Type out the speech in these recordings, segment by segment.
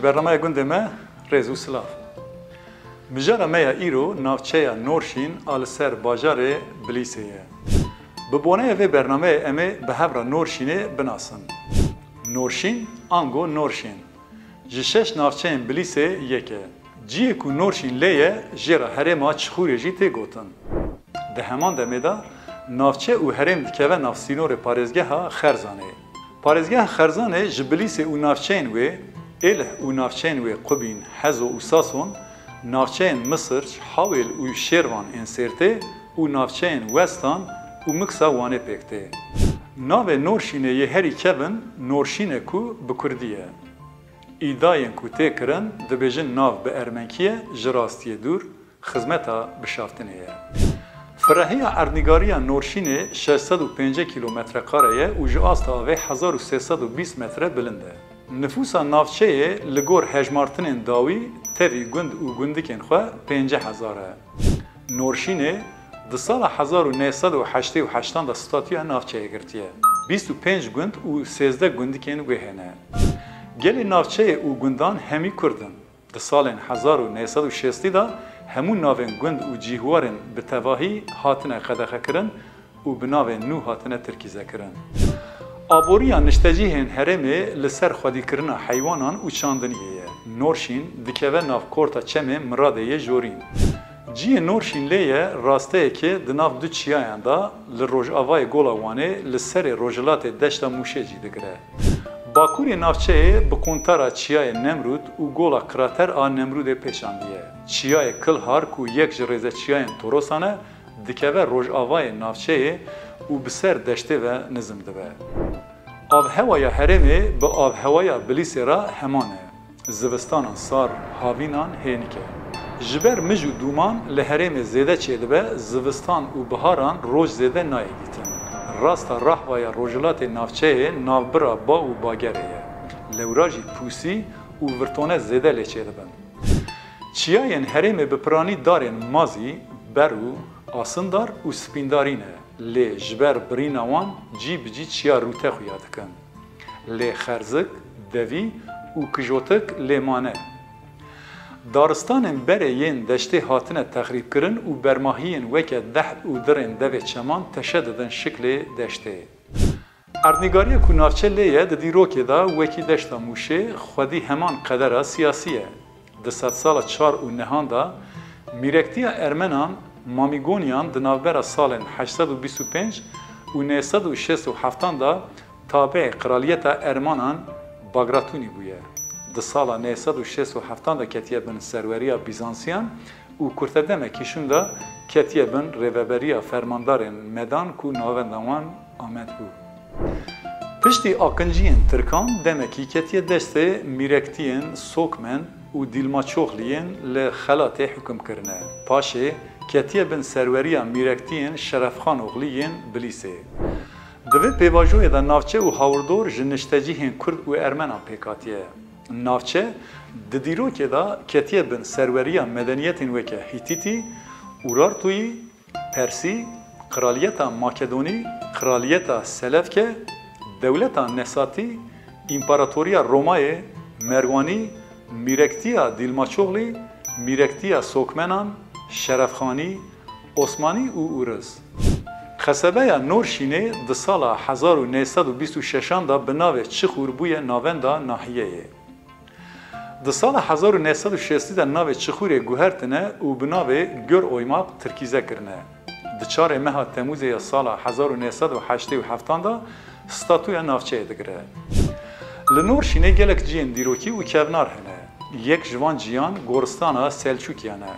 برنامه گنده ما رزو سلاف مجرد ما ایرو نافچه نورشین آل سر باجار بلیسیه ببونه و برنامه امه به هفر نورشینه بناسن نورشین آنگو نورشین جشش نافچه بلیسه یکه جیه کو نورشین لیه جرا هرما چخوری جی تی گوتن ده همان دمیدا نافچه او هرم دکوه نافسینور پارزگه ها خرزانه پارزگه خرزانه جبلیسه او نافچین و اله او نافچین و قبین حزو او ساسون نافچین مصر حاول او شیروان انسرته او نافچین وستان او مکسا وانه پکته ناو نورشینه یه هری کبن نورشینه کو بکردیه ایداین کو تکرن دبیجن ناو به ارمنکیه جراستیه دور خدمتا بشافتنه فرهی اردنگاری نورشینه 605 کیلومتر کاره و جاستا و 1320 متر بلنده نفوس نافچه لگور هجمارتن داوی تری گند و گندکن خو 5000 نورشینه د سال 1988 دا ستاتیو نافچه گرتیه 25 گند و 13 گندکن وهنه گلی نافچه او گندان همی کردن د سال 1960 دا همون ناوین گند و جیهوارن به تواهی هاتنه قدخه کرن و به ناوین نو هاتنه ترکیزه کرن. آبوریا نشتجیهن هرمه لسر خودی کرنا حیوانان و چاندنیه. نورشین دکوه ناو کورتا چمه مراده جورین. جی نورشین لیه راسته که دناو دو چیایان دا لروج آوای گولاوانه لسر روجلات دشتا موشه جی دگره. باکوری نافچه به کنتارا چیای نمرود و گولا کراتر آن نمرود پیشاندیه. چیای کلهار کو یک جریزه چیای توروسانه دکوه روژ آوای نافچه و بسر دشته و نظم دوه. آب هوای هرمه به آب هوای بلیسی را همانه. زوستان سار هاوینان هینکه. جبر مجو دومان لهرم زیده چیده به زوستان و بهاران روز زیده نایدیتن. راستا راهوای روجلات نافچه ناوبرا با و باگره لوراجی پوسی و ورتونه زیده لیچه دبن چیاین هرم بپرانی دارن مازی برو آسندار و سپیندارینه لی جبر برینوان جی بجی چیا روته خویاد کن لی خرزک دوی و کجوتک لی مانه دارستان بره ین دشته هاتنه تخریب کرن و برماهین وکه ده و درن دوی چمان تشددن شکل دشته. اردنگاری کو نافچه لیه د دیروکه دا وکی دشتا موشه خودی همان قدره سیاسیه. ده 100 سال 4 و نهان دا میرکتی ارمنان مامیگونیان د نوبر سال 825 و 967 دا تابع قرالیت ارمنان باگراتونی بویه. د سال 967 دا کتیه بن سروریا بیزانسیان و کرتدمه کشون دا کتیه بن ریوبریا فرماندار مدان کو ناوندوان آمد بو. پشتی آکنجین ترکان دمکی کتیه دسته میرکتین سوکمن و دیلماچوغلیین لخلات حکم کرنه. پاشه کتیه بن سروریا میرکتین شرفخان اغلیین بلیسه. دوی پیواجوی دا نافچه و هاوردور جنشتجیهن کرد و ارمنان پیکاتیه. نافچه ددیرو که دا کتیه بن سروریا مدنیتین وکه هیتیتی، اورارتوی، پرسی، قرالیتا ماکدونی، قرالیتا سلفکه، دولتا نساتی، امپراتوریا رومای، مرگوانی، میرکتیا دیلماچوغلی، میرکتیا سوکمنان، شرفخانی، عثمانی و اورز. خسبه نورشینه د سال 1926 دا به ناو چخور بوی ناوندا ناحیه. د سال 1960 دا ناو چخور گوهرتنه و به ناو گر اویماق ترکیزه کرنه. د 4 ماه تموز سال 1987 دا ستاتوی نافچه دگره. لنورشینه گلک جین دیروکی و کونار هنه. یک جوان جیان گورستان سلچوکیانه.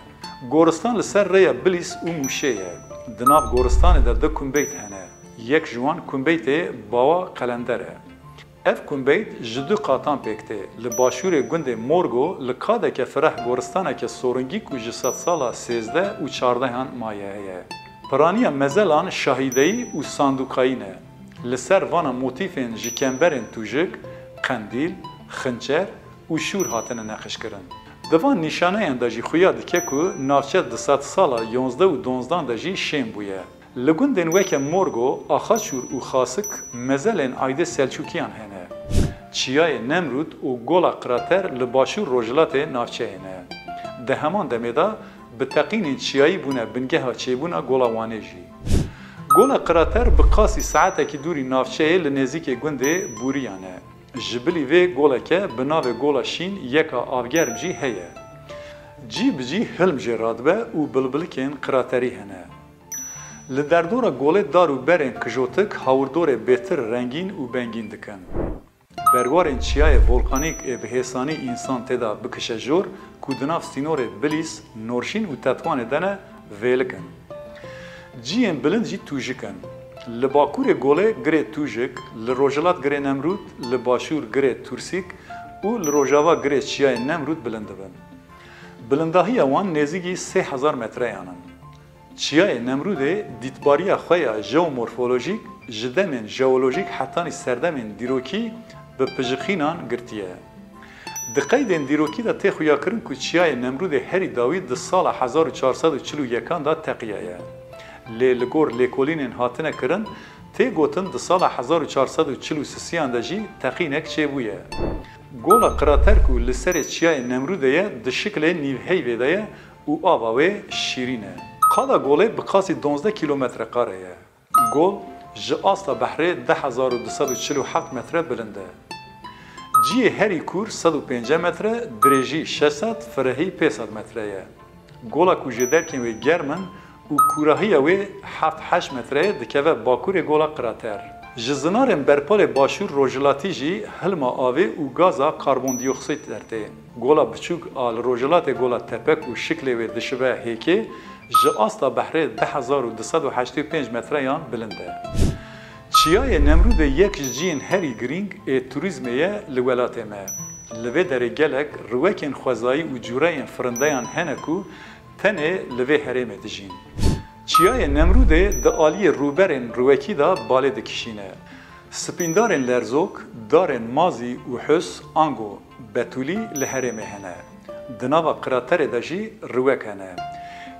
گورستان لسر ریا بلیس و موشهه. دناب گورستان در ده کنبیت هنه. یک جوان کنبیت باوا قلندره. اف کنبیت جدو قاطان پکته. لباشور گند مورگو لکاده که فرح گورستانه که سورنگی کو جسد سالا 13 و 14 هن مایه. پرانی مزلان شاهیدهی و صندوقایینه. لسر وانا موتیفین جکمبرین توجک، قندیل، خنچر و شور هاتنه نقش کرن. دوان نشانه انداجی خویا دکه که نافچه 200 سالا 11 و 12 داجی شیم بویه. لگوندن وکه مورگو آخاشور و خاسک مزلین عایده سلچوکیان هنه. چیای نمرود و گولا قراتر لباشور روجلات نافچهینه. ده همان دمیدا به تقین چیایی بونه بنگه ها چی بونه گولا وانه جی. گولا قراتر بقاسی ساعته که دوری نافچه لنزیک گنده بوریانه. جبلی وی گولا که بناو گولا شین یکا آبگرم جی هیه. جی بجی حلم جی رادبه و بلبلکین قراتری هنه. لدردورا گوله دارو برین کجوتک هاوردور بهتر رنگین و بنگین دکن. برگوارین چیای ولکانیک بهسانی انسان تدا بکشه جور کودناف سینور بلیس نورشین و تطوان دنه ویلکن. جیین بلند جی توجکن. لباکور گوله گره توجک، لروجلات گره نمرود، لباشور گره تورسیک و لروجاوا گره چیای نمرود بلنده بن. بلندهی وان نزدیکی 3000 متره یانن. چیای نمروده دیتباری خواه ژئومورفولوژیک، جدمن ژئولوژیک حتی سردمن دیروکی به پژخینان گرتیه. دقیقاً دیروکی دا تخویا کرن که چیای نمروده هری داوید د سال 1441 دا تقیه. لگور لیکولینن هاتنه کرن تی گوتن د سال 1443 دا جی تقینک چه بویه. گولا قراتر که لسر چیای نمروده د شکل نیوهی ویده و آواوه شیرینه. قادا گوله بقاسی 12 کیلومتر قاره. گول جه آستا بحره 10247 متر بلنده. جیه هری کور 150 متر، درجی 600 فرهی 500 متره. گولا کوجه درکن و گرمن و کوراهی و 7-8 متره دکوه باکور گولا قراتر. جزنارن برپال باشور روجلاتی جی هلما آوه و گازا کاربون دیوکسید درته. گولا بچوک آل روجلات گولا تپک و شکل و دشبه هیکه جه آستا بحره 10285 متره یان بلنده. چیای نمرود یک جین هری گرینگ توریزمیه لولاته ما. لوی در گلک روکن خوزایی و جورای فرندیان هنکو تنه لوی هرم دجین. چیای نمرود د آلی روبرن روکی دا باله دکشینه. سپیندارن لرزوک دارن مازی و حس آنگو بتولی لهرمه هنه. دناوا قراتر دجی روک هنه.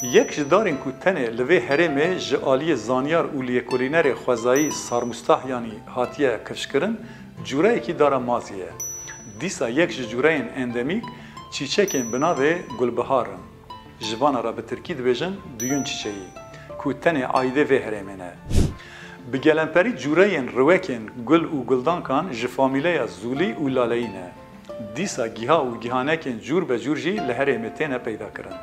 یک جدارن که تنه لوی هرمه جالی زانیار و لیکولینر خوزایی سارمستح یعنی هاتیه کفشکرن جورایی که داره مازیه. دیسا یک جورای اندمیک چیچکن بناوه گلبهارن. جوان را به ترکی دبیجن دیون چیچهی که تنه عایده وی هرمینه. به گلنپری جورای روکن گل و گلدان کان جفامیله زولی و لالینه. دیسا گیها و گیهانکن جور به جور جی لهرمه تنه پیدا کرن.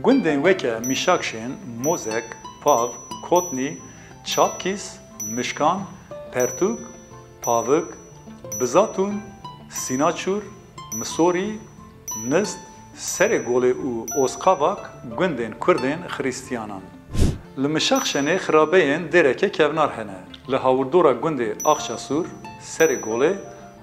گندن وکه میشاکشن، موزک، پاو، کوتنی، چاپکیس، مشکان، پرتوک، پاوک، بزاتون، سیناچور، مسوری، نست، سرگوله و اوسقاواک گندن کردن خریستیانان. لمشاکشنه خرابین درکه کونار هنه. لهاوردورا گنده آخشاسور، سرگوله،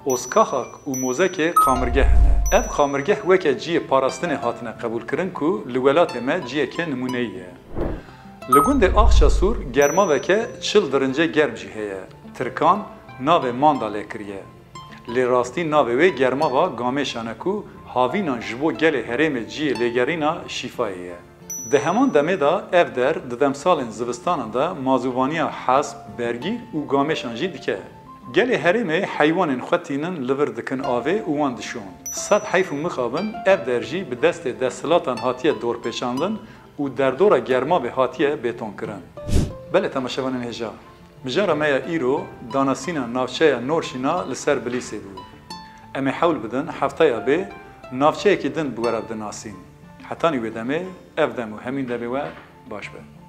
اوسکاخاک و موزک قامرگه هنه. اف قامرگه وکه جیه پاراستن هاتنه قبول کرن که لولات ما جیه که نمونهیه. لگنده آخشاسور گرما وکه 40 درنجه گرم جیهه. ترکان ناو مانداله کریه. لی راستی ناو وی گرما و گامشانه که هاوینان جبو گل هرم جیه لگرینا شفاییه. ده همان دمه دا اف در دمسالن زوستانان دا مازوانیا حسب برگیر و گامشان جی دیکه. گل هرم حیوان خوتینن لور دکن آوه و وان دشون. صد حیف مخابن اف درجی به دست دستلاتان هاتیه دور پیشاندن و در دورا گرما به هاتیه بیتون کرن. بله تماشاوانن هجا. مجارا میا ایرو داناسینا نافچه نورشینا لسر بلیسی بود. اما حول بدن هفته به نافچه که دن بگرب دناسین. حتانی ودمه اف دمو همین دمه و باش به.